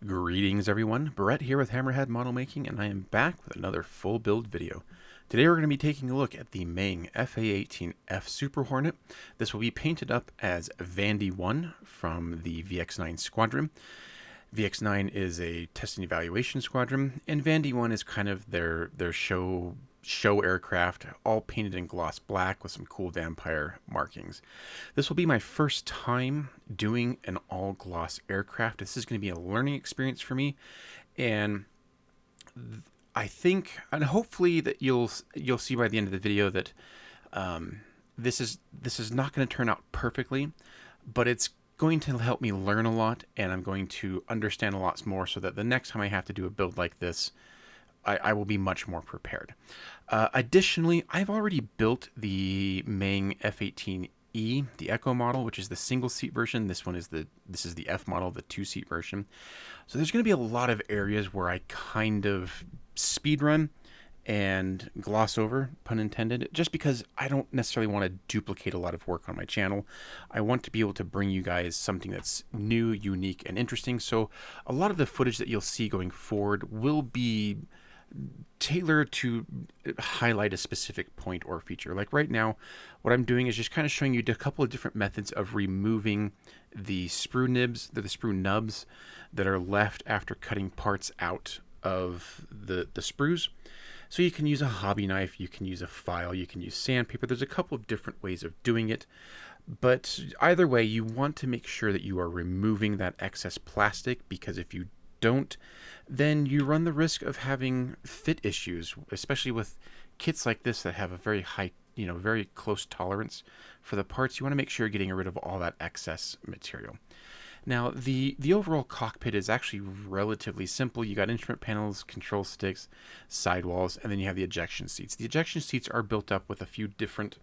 Greetings everyone, Brett here with Hammerhead Model Making, and I am back with another full build video. Today we're going to be taking a look at the Meng A-18F Super Hornet. This will be painted up as Vandy 1 from the VX9 squadron. VX9 is a test and evaluation squadron, and Vandy 1 is kind of their show aircraft, all painted in gloss black with some cool vampire markings. This will be my first time doing an all gloss aircraft. This is going to be a learning experience for me, and I think, and hopefully that you'll see by the end of the video that this is not going to turn out perfectly, but it's going to help me learn a lot, and I'm going to understand a lot more so that the next time I have to do a build like this, I will be much more prepared. Additionally, I've already built the Meng F-18E, the Echo model, which is the single seat version. This is the F model, the 2-seat version. So there's going to be a lot of areas where I kind of speed run and gloss over, pun intended, just because I don't necessarily want to duplicate a lot of work on my channel. I want to be able to bring you guys something that's new, unique, and interesting. So a lot of the footage that you'll see going forward will be tailored to highlight a specific point or feature. Like right now, what I'm doing is just kind of showing you a couple of different methods of removing the sprue nibs, the sprue nubs that are left after cutting parts out of the sprues. So you can use a hobby knife, you can use a file, you can use sandpaper. There's a couple of different ways of doing it, but either way, you want to make sure that you are removing that excess plastic, because if you don't, then you run the risk of having fit issues, especially with kits like this that have a very high, very close tolerance for the parts. You want to make sure you're getting rid of all that excess material. Now, the overall cockpit is actually relatively simple. You got instrument panels, control sticks, sidewalls, and then you have the ejection seats. The ejection seats are built up with a few different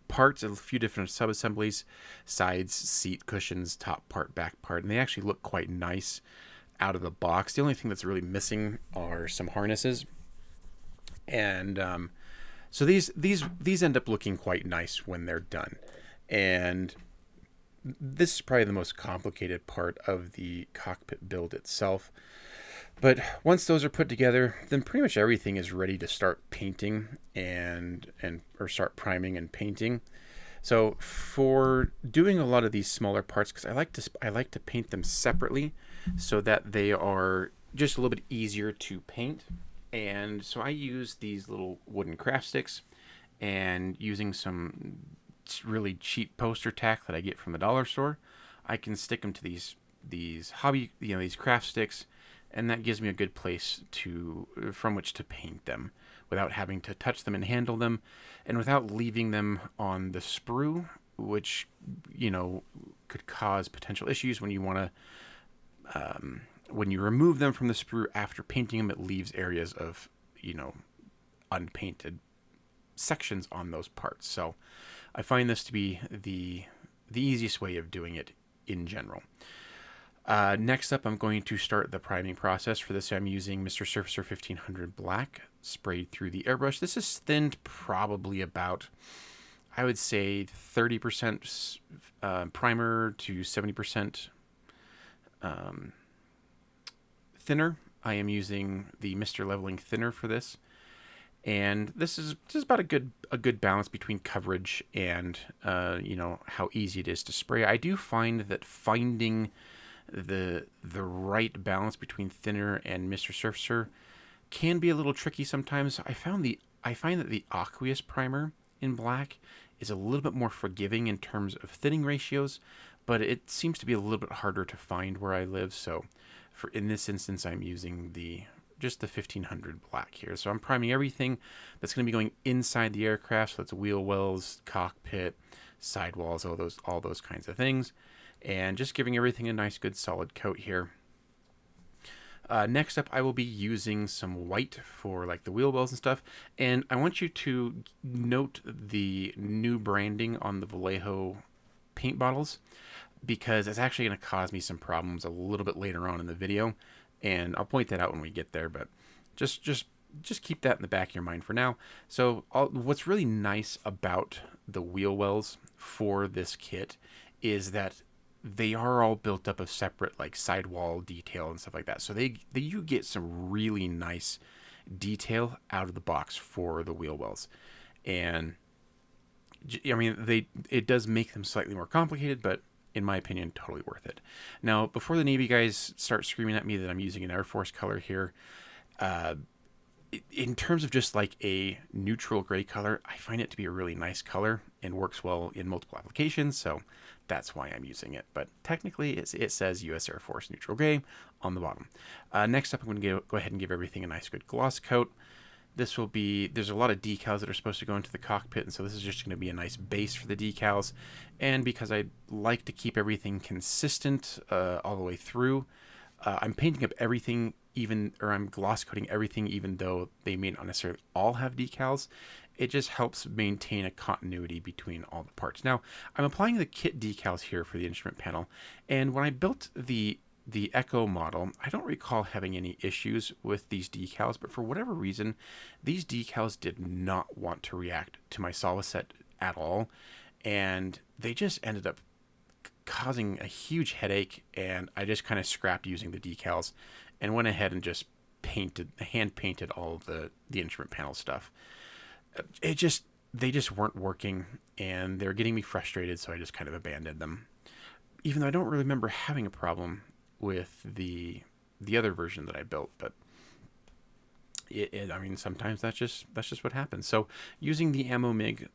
parts, a few different sub-assemblies: sides, seat cushions, top part, back part, and they actually look quite nice out of the box. The only thing that's really missing are some harnesses, and so these end up looking quite nice when they're done. And this is probably the most complicated part of the cockpit build itself. But once those are put together, then pretty much everything is ready to start painting or start priming and painting. So for doing a lot of these smaller parts, because I like to paint them separately so that they are just a little bit easier to paint. And so I use these little wooden craft sticks, and using some really cheap poster tack that I get from the dollar store, I can stick them to these hobby, these craft sticks, and that gives me a good place from which to paint them without having to touch them and handle them, and without leaving them on the sprue, which could cause potential issues when you want to when you remove them from the sprue after painting them. It leaves areas of unpainted sections on those parts. So I find this to be the easiest way of doing it in general. Next up, I'm going to start the priming process. For this, I'm using Mr. Surfacer 1500 Black sprayed through the airbrush. This is thinned probably about, I would say, 30% primer to 70% thinner. I am using the Mr. Leveling thinner for this, and this is just about a good balance between coverage and how easy it is to spray. I do find that finding the right balance between thinner and Mr. Surfacer can be a little tricky sometimes. I find that the aqueous primer in black is a little bit more forgiving in terms of thinning ratios, but it seems to be a little bit harder to find where I live. So in this instance, I'm using just the 1500 Black here. So I'm priming everything that's going to be going inside the aircraft. So that's wheel wells, cockpit, sidewalls, all those kinds of things, and just giving everything a nice, good, solid coat here. Next up, I will be using some white for like the wheel wells and stuff. And I want you to note the new branding on the Vallejo paint bottles, because it's actually going to cause me some problems a little bit later on in the video. And I'll point that out when we get there, but just keep that in the back of your mind for now. So what's really nice about the wheel wells for this kit is that they are all built up of separate like sidewall detail and stuff like that. So you get some really nice detail out of the box for the wheel wells. And I mean, it does make them slightly more complicated, but in my opinion, totally worth it. Now, before the Navy guys start screaming at me that I'm using an Air Force color here, uh, in terms of just like a neutral gray color, I find it to be a really nice color and works well in multiple applications. So that's why I'm using it. But technically, it says U.S. Air Force neutral gray on the bottom. Next up, I'm going to go ahead and give everything a nice good gloss coat. This will be, there's a lot of decals that are supposed to go into the cockpit, and so this is just going to be a nice base for the decals. And because I like to keep everything consistent all the way through, I'm painting up everything I'm gloss coating everything even though they may not necessarily all have decals. It just helps maintain a continuity between all the parts. Now, I'm applying the kit decals here for the instrument panel, and when I built the Echo model, I don't recall having any issues with these decals, but for whatever reason, these decals did not want to react to my solid set at all, and they just ended up causing a huge headache, and I just kind of scrapped using the decals and went ahead and just hand painted all of the instrument panel stuff. They just weren't working, and they're getting me frustrated, so I just kind of abandoned them. Even though I don't really remember having a problem with the other version that I built, but I mean, sometimes that's just what happens. So using the Ammo MIG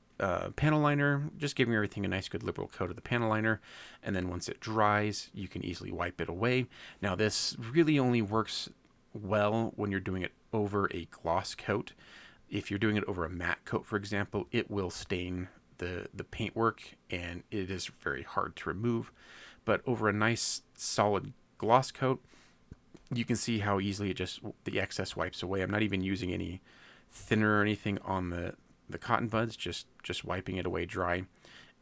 panel liner, just giving everything a nice good liberal coat of the panel liner, and then once it dries, you can easily wipe it away. Now this really only works well when you're doing it over a gloss coat. If you're doing it over a matte coat, for example, it will stain the paintwork, and it is very hard to remove. But over a nice solid gloss coat, you can see how easily the excess wipes away. I'm not even using any thinner or anything on the cotton buds, just wiping it away dry,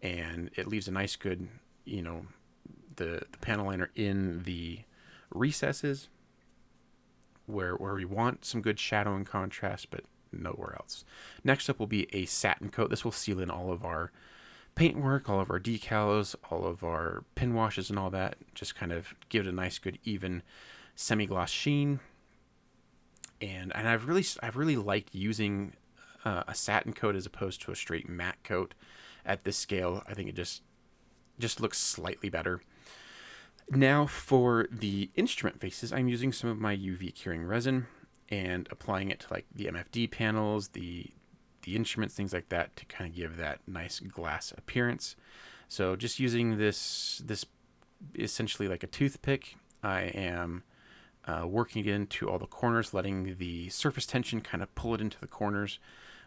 and it leaves a nice good, the panel liner in the recesses where we want some good shadow and contrast, but nowhere else. Next up will be a satin coat. This will seal in all of our paintwork, all of our decals, all of our pin washes and all that. Just kind of give it a nice good even semi-gloss sheen. And I've really liked using a satin coat as opposed to a straight matte coat at this scale. I think it just looks slightly better. Now for the instrument faces, I'm using some of my UV curing resin and applying it to like the MFD panels, the instruments, things like that, to kind of give that nice glass appearance. So just using this essentially like a toothpick, I am working it into all the corners, letting the surface tension kind of pull it into the corners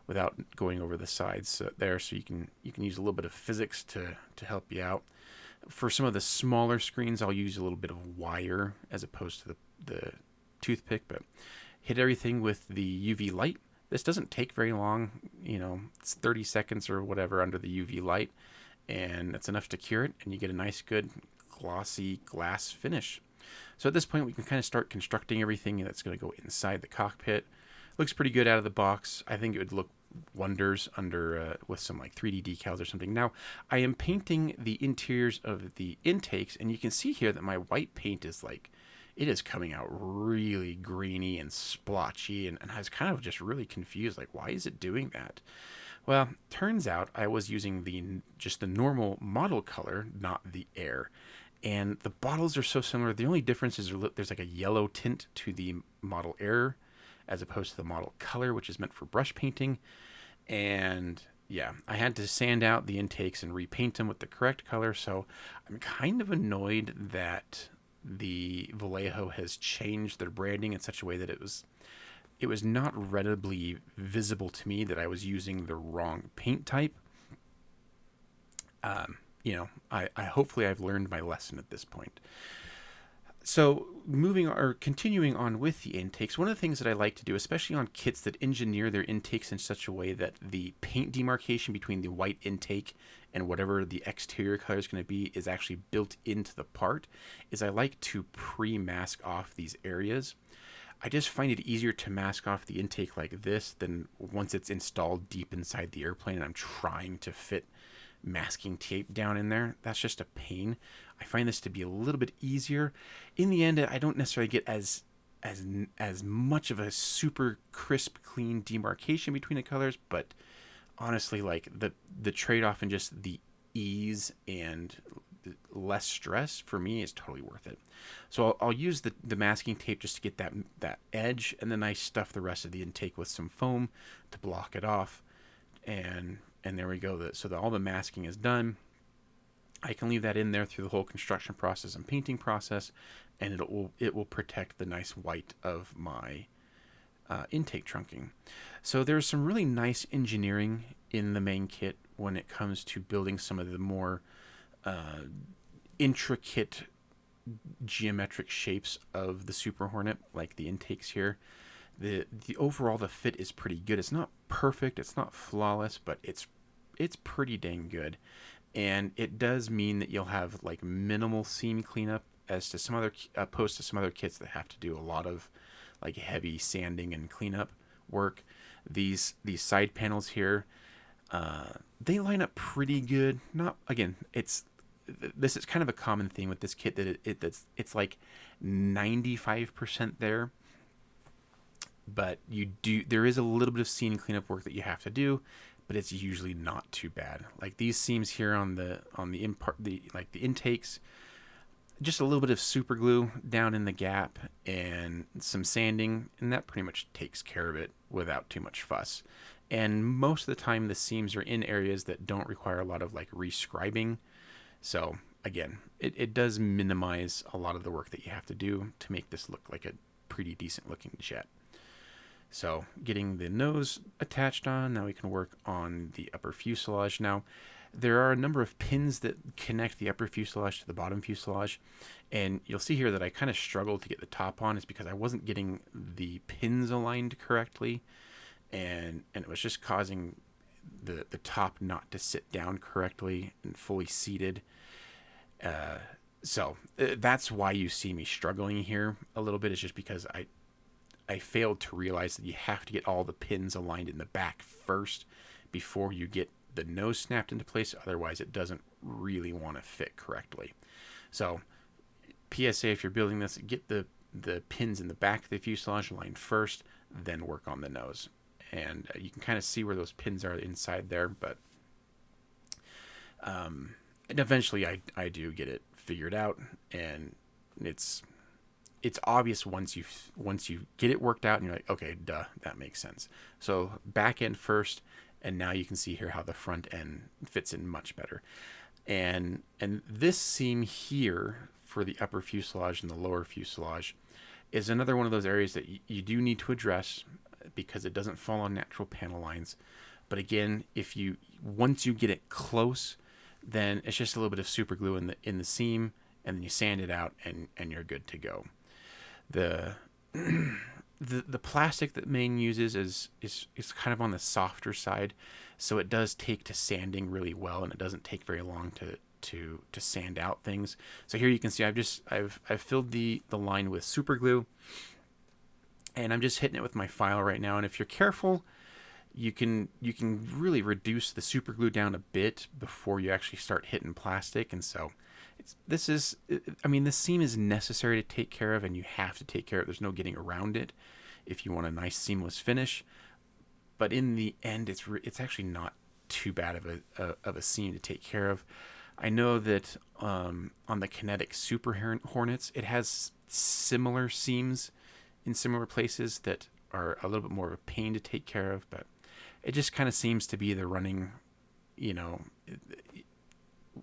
without going over the sides there. So you can use a little bit of physics to help you out. For some of the smaller screens, I'll use a little bit of wire as opposed to the toothpick, but hit everything with the UV light. This doesn't take very long, it's 30 seconds or whatever under the UV light, and that's enough to cure it, and you get a nice good glossy glass finish. So at this point, we can kind of start constructing everything that's going to go inside the cockpit. Looks pretty good out of the box. I think it would look wonders under with some like 3D decals or something. Now, I am painting the interiors of the intakes, and you can see here that my white paint is like, it is coming out really greeny and splotchy, and I was kind of just really confused, like, why is it doing that? Well, turns out I was using just the normal model color, not the air. And the bottles are so similar. The only difference is there's like a yellow tint to the model air as opposed to the model color, which is meant for brush painting. And yeah, I had to sand out the intakes and repaint them with the correct color. So I'm kind of annoyed that the Vallejo has changed their branding in such a way that it was not readily visible to me that I was using the wrong paint type. I hopefully I've learned my lesson at this point. So continuing on with the intakes, one of the things that I like to do, especially on kits that engineer their intakes in such a way that the paint demarcation between the white intake and whatever the exterior color is going to be is actually built into the part, is I like to pre-mask off these areas. I just find it easier to mask off the intake like this than once it's installed deep inside the airplane and I'm trying to fit masking tape down in there. That's just a pain. I find this to be a little bit easier. In the end, I don't necessarily get as much of a super crisp, clean demarcation between the colors, but honestly, like the trade-off in just the ease and less stress for me is totally worth it. So I'll use the masking tape just to get that edge, and then I stuff the rest of the intake with some foam to block it off, and there we go. So all the masking is done. I can leave that in there through the whole construction process and painting process, and it will protect the nice white of my intake trunking. So there's some really nice engineering in the main kit when it comes to building some of the more intricate geometric shapes of the Super Hornet, like the intakes here. The overall, the fit is pretty good. It's not perfect, it's not flawless, but it's pretty dang good. And it does mean that you'll have like minimal seam cleanup as to some other opposed to some other kits that have to do a lot of like heavy sanding and cleanup work. These side panels here, they line up pretty good. Not again, this is kind of a common theme with this kit that it's like 95% there, but there is a little bit of seam cleanup work that you have to do, but it's usually not too bad. Like these seams here on the intakes, just a little bit of super glue down in the gap and some sanding, and that pretty much takes care of it without too much fuss. And most of the time the seams are in areas that don't require a lot of like rescribing. So again, it does minimize a lot of the work that you have to do to make this look like a pretty decent looking jet. So getting the nose attached on, now we can work on the upper fuselage. Now, there are a number of pins that connect the upper fuselage to the bottom fuselage, and you'll see here that I kind of struggled to get the top on. It's because I wasn't getting the pins aligned correctly, and it was just causing the top not to sit down correctly and fully seated. So that's why you see me struggling here a little bit. It's just because I failed to realize that you have to get all the pins aligned in the back first before you get the nose snapped into place. Otherwise, it doesn't really want to fit correctly. So, PSA, if you're building this, get the pins in the back of the fuselage aligned first, then work on the nose. And you can kind of see where those pins are inside there, but and eventually I do get it figured out, and it's obvious once you get it worked out and you're like, okay, duh, that makes sense. So back end first, and now you can see here how the front end fits in much better. And this seam here for the upper fuselage and the lower fuselage is another one of those areas that you do need to address because it doesn't fall on natural panel lines. But again, once you get it close, then it's just a little bit of super glue in the seam, and then you sand it out and you're good to go. The plastic that Meng uses is kind of on the softer side, so it does take to sanding really well, and it doesn't take very long to sand out things. So here you can see I've filled the line with super glue, and I'm just hitting it with my file right now. And if you're careful, you can really reduce the super glue down a bit before you actually start hitting plastic. And so this seam is necessary to take care of, and you have to take care of it. There's no getting around it if you want a nice seamless finish. But in the end, it's actually not too bad of a seam to take care of. I know that on the Kinetic Super Hornets, it has similar seams in similar places that are a little bit more of a pain to take care of, but it just kind of seems to be the running,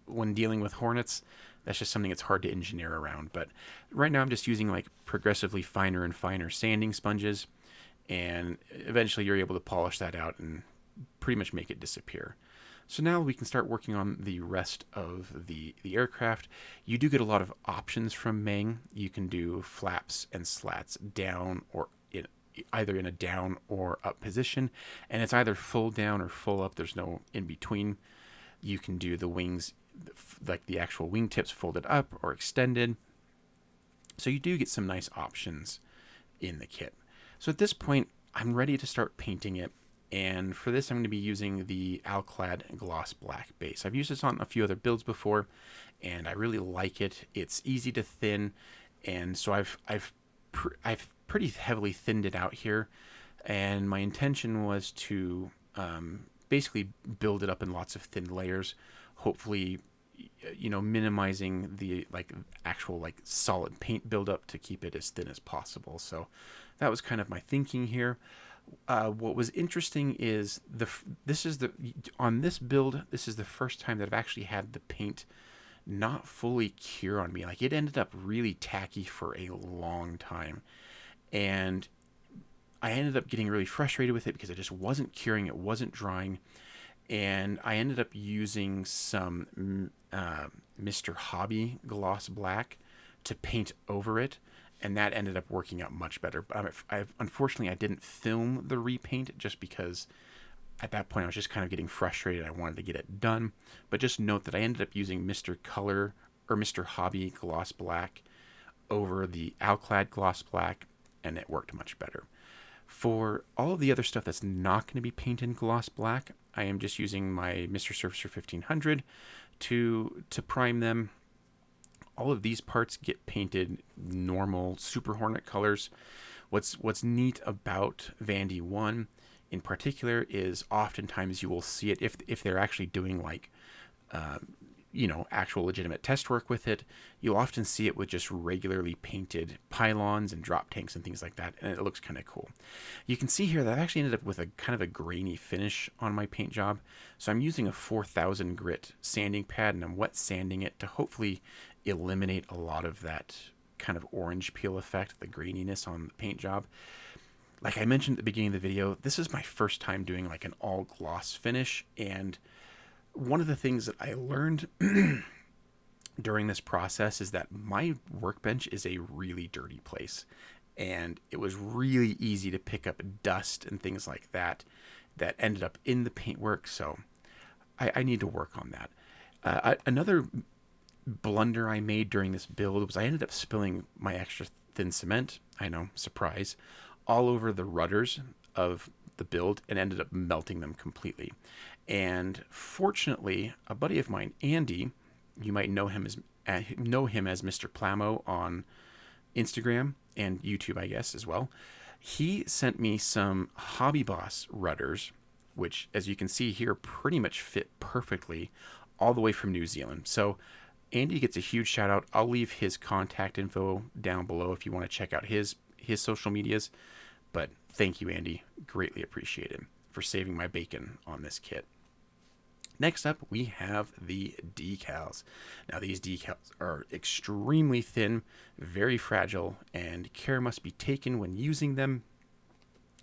when dealing with Hornets, that's just something that's hard to engineer around. But right now I'm just using like progressively finer and finer sanding sponges, and eventually you're able to polish that out and pretty much make it disappear. So now we can start working on the rest of the aircraft. You do get a lot of options from Meng. You can do flaps and slats down or either in a down or up position, and it's either full down or full up. There's no in between. You can do the wings, like the actual wingtips, folded up or extended. So you do get some nice options in the kit. So at this point, I'm ready to start painting it. And for this, I'm going to be using the Alclad Gloss Black base. I've used this on a few other builds before, and I really like it. It's easy to thin, and so I've pretty heavily thinned it out here. And my intention was to basically build it up in lots of thin layers, hopefully, minimizing the actual solid paint buildup to keep it as thin as possible. So that was kind of my thinking here. What was interesting is on this build, this is the first time that I've actually had the paint not fully cure on me. Like, it ended up really tacky for a long time, and I ended up getting really frustrated with it because it just wasn't curing, it wasn't drying, and I ended up using some Mr. Hobby Gloss Black to paint over it, and that ended up working out much better. But unfortunately, I didn't film the repaint just because at that point I was just kind of getting frustrated. I wanted to get it done. But just note that I ended up using Mr. Hobby Gloss Black over the Alclad Gloss Black, and it worked much better. For all of the other stuff that's not going to be painted gloss black, I am just using my Mr. Surfacer 1500 to prime them. All of these parts get painted normal Super Hornet colors. What's neat about Vandy 1 in particular is oftentimes you will see it if they're actually doing actual legitimate test work with it. You'll often see it with just regularly painted pylons and drop tanks and things like that, and it looks kind of cool. You can see here that I've actually ended up with a kind of a grainy finish on my paint job. So I'm using a 4000 grit sanding pad, and I'm wet sanding it to hopefully eliminate a lot of that kind of orange peel effect, the graininess on the paint job. Like I mentioned at the beginning of the video, this is my first time doing like an all gloss finish, and one of the things that I learned during this process is that my workbench is a really dirty place, and it was really easy to pick up dust and things like that ended up in the paintwork. So I need to work on that. Another blunder I made during this build was I ended up spilling my extra thin cement, I know, surprise, all over the rudders of the build and ended up melting them completely. And fortunately, a buddy of mine, Andy, you might know him as Mr.Plamo on Instagram and YouTube, I guess, as well. He sent me some Hobby Boss rudders, which, as you can see here, pretty much fit perfectly all the way from New Zealand. So Andy gets a huge shout out. I'll leave his contact info down below if you want to check out his social medias. But thank you, Andy. Greatly appreciated for saving my bacon on this kit. Next up, we have the decals. Now, these decals are extremely thin, very fragile, and care must be taken when using them.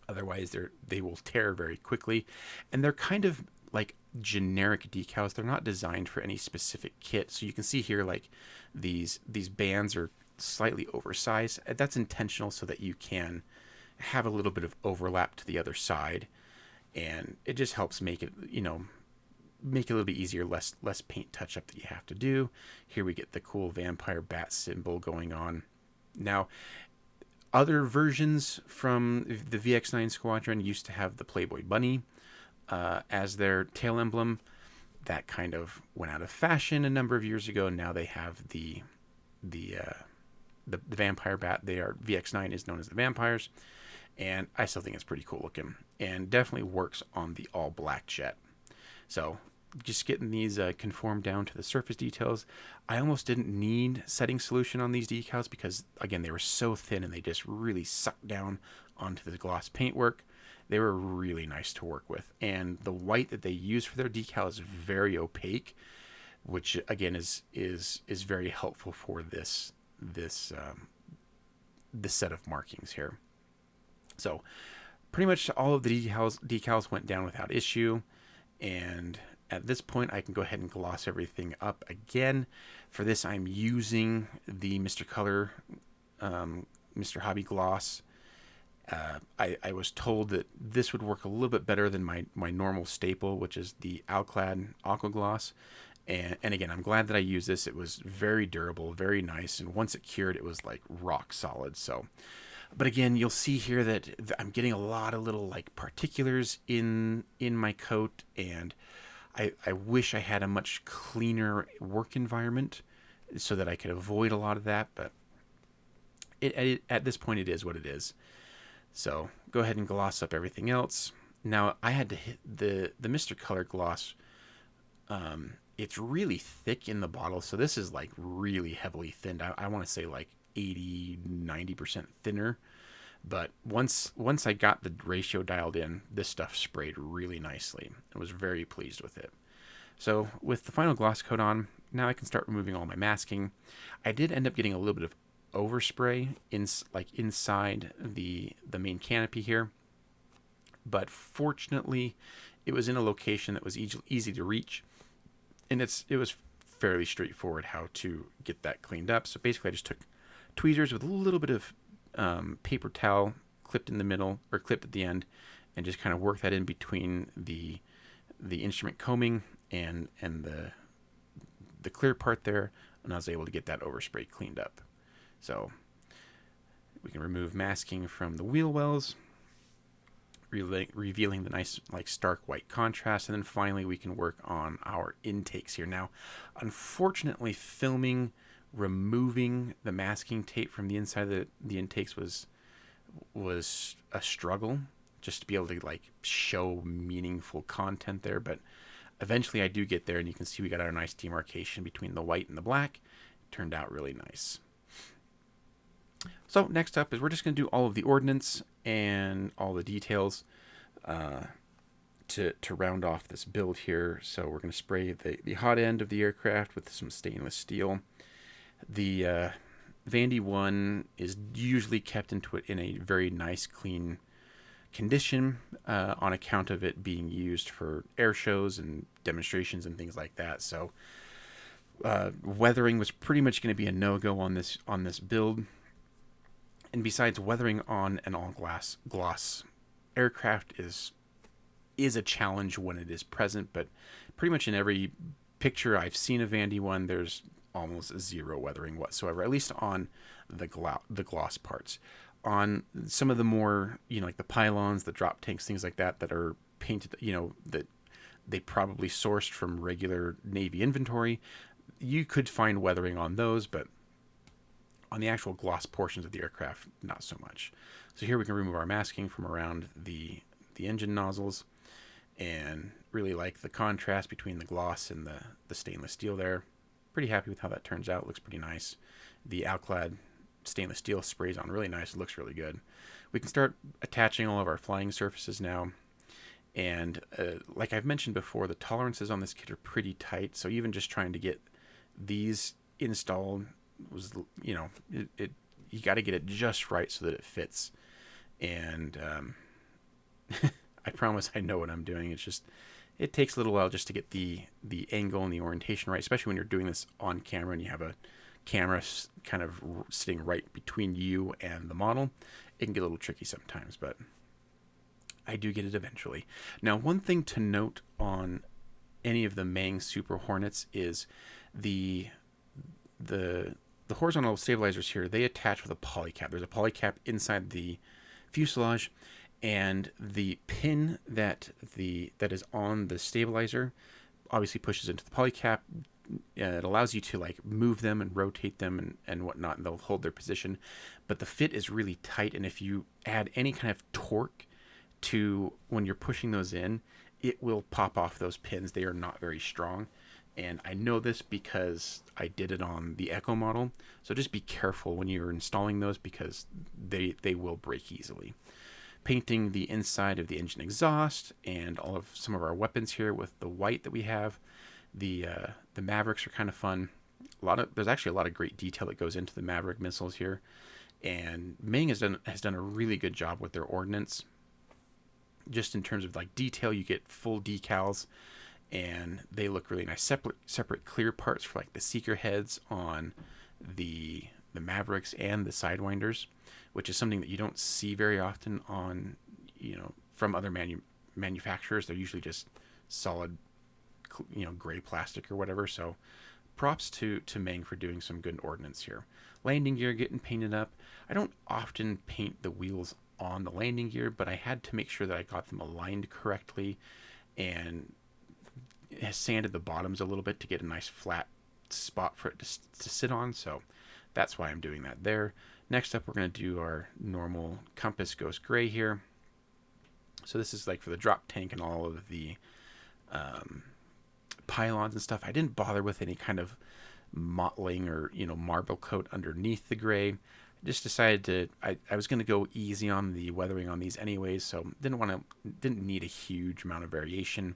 Otherwise, they will tear very quickly. And they're kind of like generic decals. They're not designed for any specific kit. So you can see here, like these bands are slightly oversized. That's intentional so that you can have a little bit of overlap to the other side, and it just helps make it make it a little bit easier, less paint touch up that you have to do. Here we get the cool vampire bat symbol going on. Now, other versions from the VX9 Squadron used to have the Playboy Bunny as their tail emblem. That kind of went out of fashion a number of years ago. Now they have the vampire bat. VX9 is known as the vampires, and I still think it's pretty cool looking, and definitely works on the all black jet. So just getting these conformed down to the surface details. I almost didn't need setting solution on these decals because, again, they were so thin and they just really sucked down onto the gloss paintwork. They were really nice to work with, and the white that they use for their decal is very opaque, which again is very helpful for this set of markings here. So pretty much all of the decals went down without issue, and at this point I can go ahead and gloss everything up again. For this, I'm using the Mr. Hobby Gloss. I was told that this would work a little bit better than my normal staple, which is the Alclad Aqua Gloss. And again, I'm glad that I used this. It was very durable, very nice, and once it cured, it was like rock solid. So But again, you'll see here that I'm getting a lot of little like particulars in my coat, and I wish I had a much cleaner work environment so that I could avoid a lot of that. But at this point, it is what it is. So go ahead and gloss up everything else. Now I had to hit the Mr. Color gloss. It's really thick in the bottle, so this is like really heavily thinned. I want to say like 80-90% thinner. But once I got the ratio dialed in, this stuff sprayed really nicely. I was very pleased with it. So with the final gloss coat on, now I can start removing all my masking. I did end up getting a little bit of overspray inside the main canopy here, but fortunately it was in a location that was easy to reach, and it was fairly straightforward how to get that cleaned up. So basically I just took tweezers with a little bit of paper towel clipped in the middle or clipped at the end, and just kind of work that in between the instrument combing and the clear part there, and I was able to get that overspray cleaned up. So we can remove masking from the wheel wells, revealing the nice like stark white contrast, and then finally we can work on our intakes here. Now, unfortunately, removing the masking tape from the inside of the intakes was a struggle, just to be able to like show meaningful content there. But eventually I do get there, and you can see we got our nice demarcation between the white and the black. It turned out really nice. So next up is we're just going to do all of the ordnance and all the details to round off this build here. So we're going to spray the hot end of the aircraft with some stainless steel. The Vandy 1 is usually kept in a very nice, clean condition on account of it being used for air shows and demonstrations and things like that. So weathering was pretty much going to be a no-go on this build. And besides, weathering on an all gloss aircraft is a challenge when it is present, but pretty much in every picture I've seen of Vandy 1, there's almost zero weathering whatsoever, at least on the gloss parts. On some of the more, like the pylons, the drop tanks, things like that are painted, that they probably sourced from regular Navy inventory, you could find weathering on those, but on the actual gloss portions of the aircraft, not so much. So here we can remove our masking from around the engine nozzles, and really like the contrast between the gloss and the stainless steel there. Pretty happy with how that turns out. It looks pretty nice. The Alclad stainless steel sprays on really nice. It looks really good. We can start attaching all of our flying surfaces now. And like I've mentioned before, the tolerances on this kit are pretty tight. So even just trying to get these installed was, you got to get it just right so that it fits. And I promise I know what I'm doing. It's just, it takes a little while just to get the angle and the orientation right, especially when you're doing this on camera and you have a camera kind of sitting right between you and the model. It can get a little tricky sometimes, but I do get it eventually. Now, one thing to note on any of the Meng Super Hornets is the horizontal stabilizers here, they attach with a polycap. There's a polycap inside the fuselage, and the pin that is on the stabilizer obviously pushes into the polycap. It allows you to like move them and rotate them and whatnot, and they'll hold their position. But the fit is really tight, and if you add any kind of torque to when you're pushing those in, it will pop off those pins. They are not very strong. And I know this because I did it on the Echo model. So just be careful when you're installing those, because they will break easily. Painting the inside of the engine exhaust and some of our weapons here with the white that we have. The Mavericks are kind of fun. There's actually a lot of great detail that goes into the Maverick missiles here. And Meng has done a really good job with their ordnance. Just in terms of like detail, you get full decals, and they look really nice. Separate clear parts for like the seeker heads on the Mavericks and the Sidewinders, which is something that you don't see very often on, from other manufacturers. They're usually just solid, gray plastic or whatever. So props to Meng for doing some good ordnance here. Landing gear getting painted up. I don't often paint the wheels on the landing gear, but I had to make sure that I got them aligned correctly and sanded the bottoms a little bit to get a nice flat spot for it to sit on. So that's why I'm doing that there. Next up, we're going to do our normal compass ghost gray here. So this is like for the drop tank and all of the pylons and stuff. I didn't bother with any kind of mottling or marble coat underneath the gray. I just decided to I was going to go easy on the weathering on these anyways, so didn't need a huge amount of variation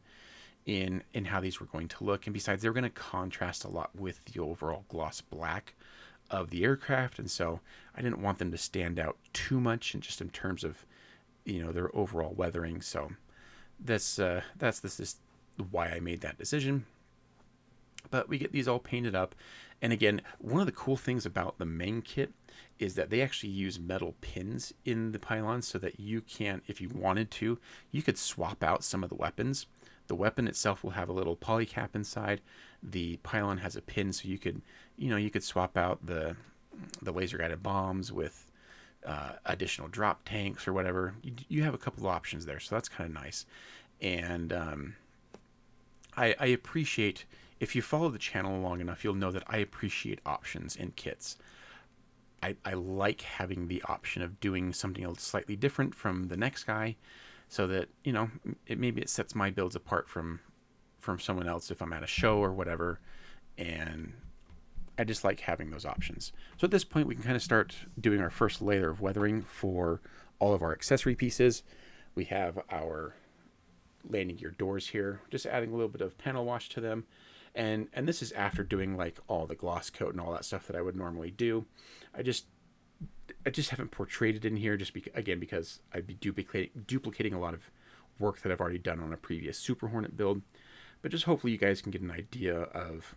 in how these were going to look. And besides, they were going to contrast a lot with the overall gloss black of the aircraft, and so I didn't want them to stand out too much, and just in terms of their overall weathering. So this is why I made that decision. But we get these all painted up, and again, one of the cool things about the Meng kit is that they actually use metal pins in the pylons, so that you can, if you wanted to, you could swap out some of the weapons. The weapon itself will have a little poly cap inside. The pylon has a pin, so you could swap out the laser guided bombs with additional drop tanks or whatever. You have a couple of options there, so that's kind of nice. And I appreciate, if you follow the channel long enough, you'll know that I appreciate options in kits. I like having the option of doing something slightly different from the next guy, so that maybe it sets my builds apart from someone else if I'm at a show or whatever. And I just like having those options. So at this point, we can kind of start doing our first layer of weathering for all of our accessory pieces. We have our landing gear doors here, just adding a little bit of panel wash to them. And this is after doing like all the gloss coat and all that stuff that I would normally do. I just haven't portrayed it in here, just because I'd be duplicating a lot of work that I've already done on a previous Super Hornet build. But just hopefully you guys can get an idea of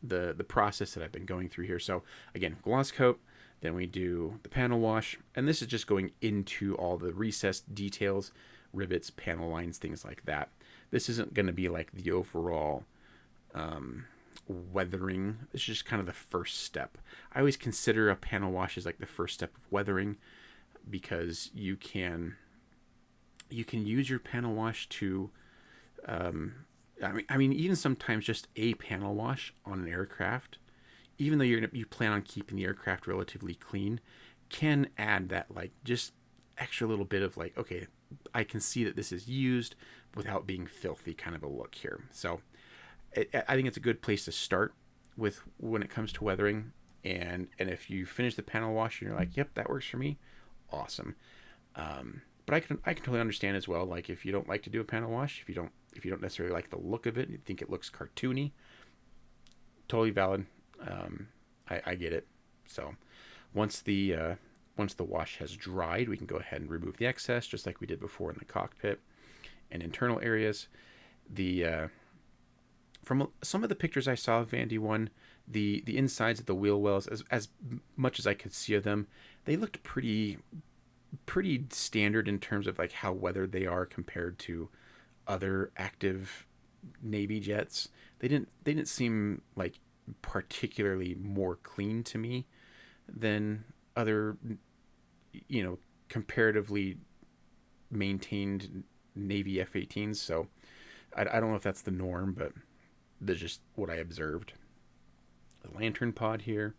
the process that I've been going through here. So again, gloss coat, then we do the panel wash, and this is just going into all the recessed details, rivets, panel lines, things like that. This isn't going to be like the overall weathering. It's just kind of the first step. I always consider a panel wash as like the first step of weathering, because you can use your panel wash to I mean even sometimes just a panel wash on an aircraft, even though you plan on keeping the aircraft relatively clean, can add that like just extra little bit of like, okay, I can see that this is used without being filthy kind of a look here. So I think it's a good place to start with when it comes to weathering. And if you finish the panel wash and you're like, yep, that works for me, awesome. But I can totally understand as well, like if you don't like to do a panel wash, if you don't necessarily like the look of it, you think it looks cartoony, totally valid. I get it. So once the wash has dried, we can go ahead and remove the excess, just like we did before in the cockpit and internal areas. From some of the pictures I saw of Vandy 1, the insides of the wheel wells, as much as I could see of them, they looked pretty standard in terms of like how weathered they are compared to other active Navy jets. They didn't seem like particularly more clean to me than other, comparatively maintained Navy F-18s. So I don't know if that's the norm, but that's just what I observed. The lantern pod here,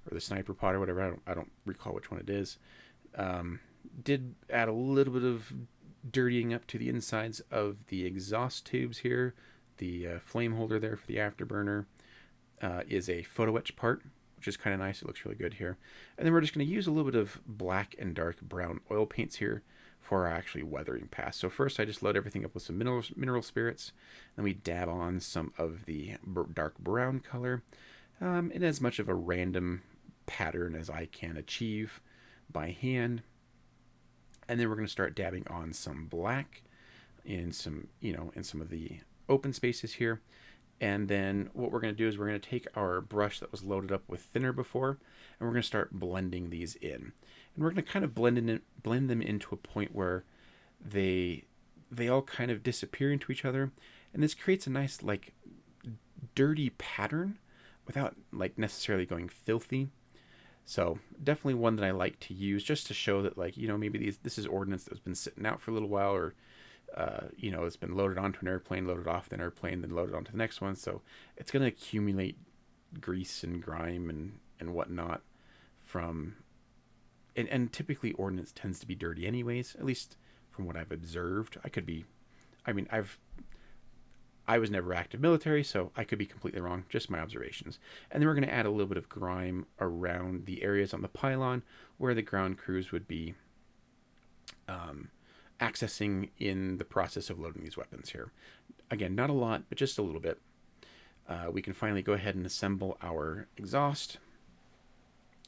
or the sniper pod, or whatever. I don't recall which one it is. Did add a little bit of dirtying up to the insides of the exhaust tubes here. The flame holder there for the afterburner is a photo etch part, which is kind of nice. It looks really good here. And then we're just going to use a little bit of black and dark brown oil paints here for our actually weathering pass. So first I just load everything up with some mineral spirits. Then we dab on some of the dark brown color in as much of a random pattern as I can achieve by hand. And then we're going to start dabbing on some black in some of the open spaces here. And then what we're going to do is we're going to take our brush that was loaded up with thinner before, and we're going to start blending these in. And we're going to kind of blend them into a point where they all kind of disappear into each other. And this creates a nice like dirty pattern, without like necessarily going filthy. So definitely one that I like to use just to show that, like, maybe this is ordnance that's been sitting out for a little while, or it's been loaded onto an airplane, loaded off an airplane, then loaded onto the next one. So it's going to accumulate grease and grime and whatnot from, and typically ordnance tends to be dirty anyways, at least from what I've observed. I could be, I mean, I was never active military, so I could be completely wrong, just my observations. And then we're going to add a little bit of grime around the areas on the pylon where the ground crews would be accessing in the process of loading these weapons here. Again, not a lot, but just a little bit. We can finally go ahead and assemble our exhaust.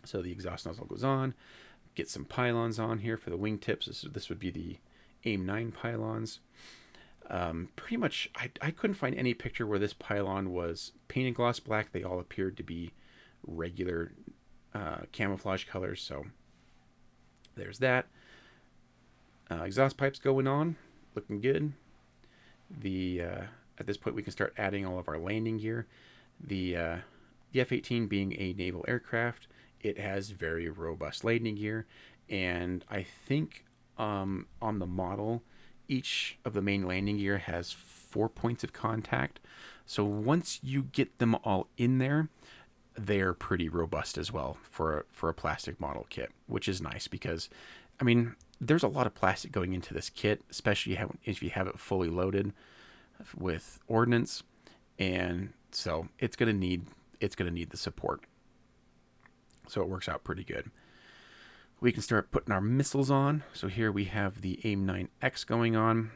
So the exhaust nozzle goes on. Get some pylons on here for the wingtips. This would be the AIM-9 pylons. Pretty much, I couldn't find any picture where this pylon was painted gloss black. They all appeared to be regular camouflage colors. So there's that. Exhaust pipes going on, looking good. At this point, we can start adding all of our landing gear. The F-18 being a naval aircraft, it has very robust landing gear, and I think on the model, each of the main landing gear has 4 points of contact. So once you get them all in there, they're pretty robust as well for a plastic model kit, which is nice because, I mean, there's a lot of plastic going into this kit, especially if you have it fully loaded with ordnance, and so it's gonna need the support. So it works out pretty good. We can start putting our missiles on. So here we have the AIM-9X going on.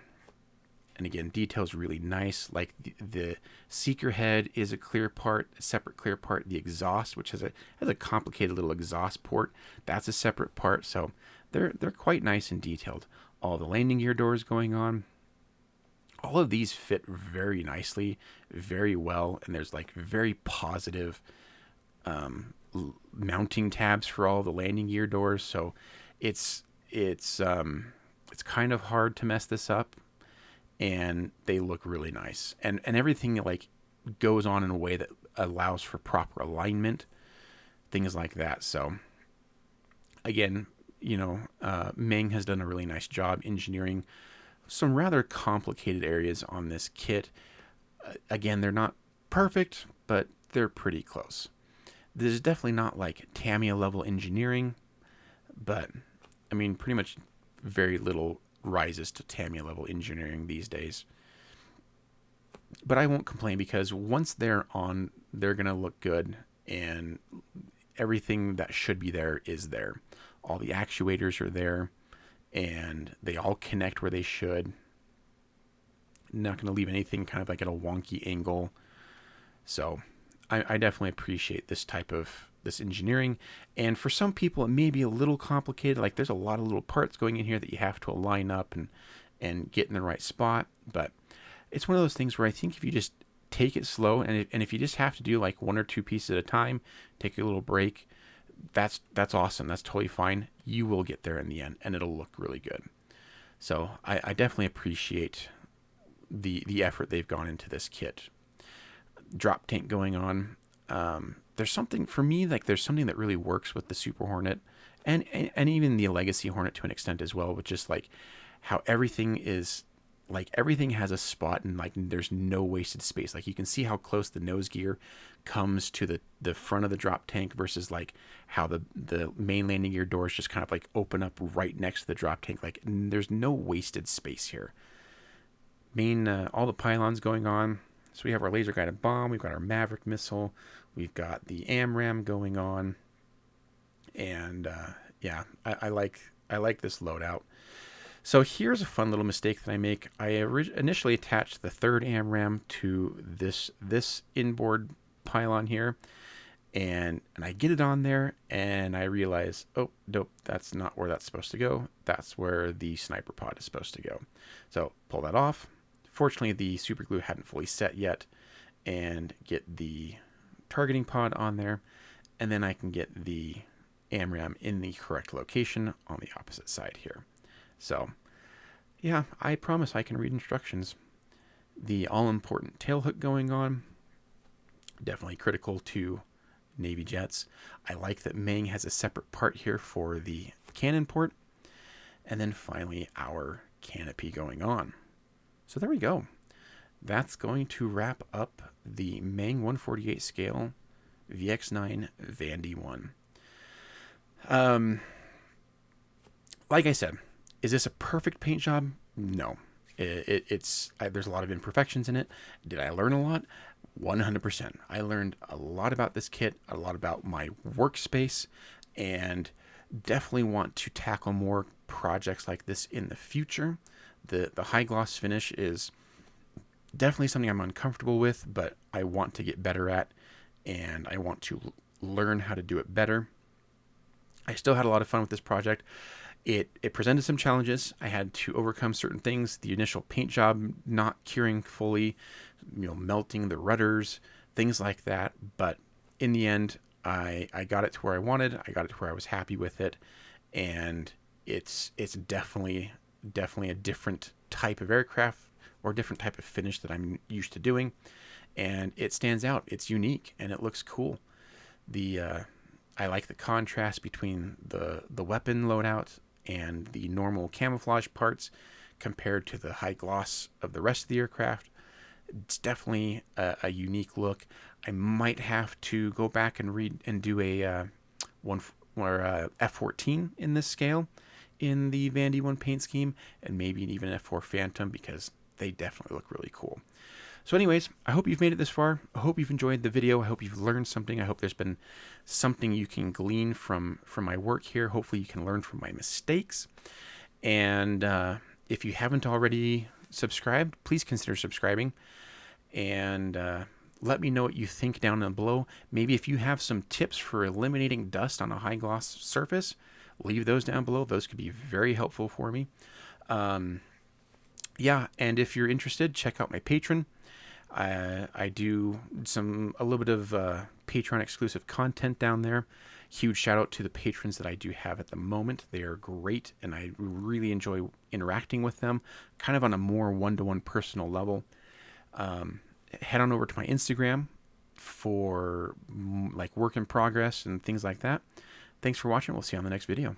And again, details really nice. Like the seeker head is a clear part, a separate clear part. The exhaust, which has a complicated little exhaust port, that's a separate part. So they're quite nice and detailed. All the landing gear doors going on. All of these fit very nicely, very well, and there's like very positive mounting tabs for all the landing gear doors. So it's kind of hard to mess this up, and they look really nice, and everything like goes on in a way that allows for proper alignment, things like that. So again, Meng has done a really nice job engineering some rather complicated areas on this kit. Again, they're not perfect, but they're pretty close. This is definitely not like Tamiya level engineering, but I mean, pretty much very little rises to Tamiya level engineering these days. But I won't complain because once they're on, they're going to look good, and everything that should be there is there. All the actuators are there, and they all connect where they should. Not going to leave anything kind of like at a wonky angle. So I definitely appreciate this engineering. And for some people, it may be a little complicated. Like there's a lot of little parts going in here that you have to align up and get in the right spot. But it's one of those things where I think if you just take it slow, and if you just have to do like 1 or 2 pieces at a time, take a little break, that's awesome. That's totally fine. You will get there in the end, and it'll look really good. So I definitely appreciate the effort they've gone into this kit. Drop tank going on. There's something for me, like there's something that really works with the Super Hornet, and even the Legacy Hornet to an extent as well, with just like how everything has a spot, and like there's no wasted space. Like you can see how close the nose gear comes to the front of the drop tank versus like how the main landing gear doors just kind of like open up right next to the drop tank. Like there's no wasted space here. All the pylons going on. So we have our laser guided bomb, we've got our Maverick missile, we've got the AMRAAM going on, and yeah, I like this loadout. So here's a fun little mistake that I make. I initially attached the third AMRAAM to this inboard pylon here, and I get it on there, and I realize, oh nope, that's not where that's supposed to go. That's where the sniper pod is supposed to go. So pull that off. Fortunately, the super glue hadn't fully set yet, and get the targeting pod on there, and then I can get the AMRAAM in the correct location on the opposite side here. So, yeah, I promise I can read instructions. The all-important tail hook going on. Definitely critical to Navy jets. I like that Meng has a separate part here for the cannon port. And then finally our canopy going on. So there we go. That's going to wrap up the Meng 148 scale VX9 Vandy 1. Like I said, is this a perfect paint job? No. There's a lot of imperfections in it. Did I learn a lot? 100%. I learned a lot about this kit, a lot about my workspace, and definitely want to tackle more projects like this in the future. The high gloss finish is definitely something I'm uncomfortable with, but I want to get better at, and I want to learn how to do it better. I still had a lot of fun with this project. It presented some challenges. I had to overcome certain things. The initial paint job not curing fully, melting the rudders, things like that. But in the end, I got it to where I wanted. I got it to where I was happy with it, and it's definitely a different type of aircraft or a different type of finish that I'm used to doing, and it stands out. It's unique and it looks cool. I like the contrast between the weapon loadout and the normal camouflage parts compared to the high gloss of the rest of the aircraft. It's definitely a unique look. I might have to go back and read and do a F-14 in this scale in the Vandy 1 paint scheme, and maybe even F-4 Phantom, because they definitely look really cool. So anyways, I hope you've made it this far. I hope you've enjoyed the video. I hope you've learned something. I hope there's been something you can glean from my work here. Hopefully you can learn from my mistakes. And if you haven't already subscribed, please consider subscribing. And let me know what you think down below. Maybe if you have some tips for eliminating dust on a high gloss surface, leave those down below. Those could be very helpful for me. Yeah, and if you're interested, check out my Patreon. I do a little bit of Patreon exclusive content down there. Huge shout out to the patrons that I do have at the moment. They are great, and I really enjoy interacting with them, kind of on a more one-to-one personal level. Head on over to my Instagram for like work in progress and things like that. Thanks for watching. We'll see you on the next video.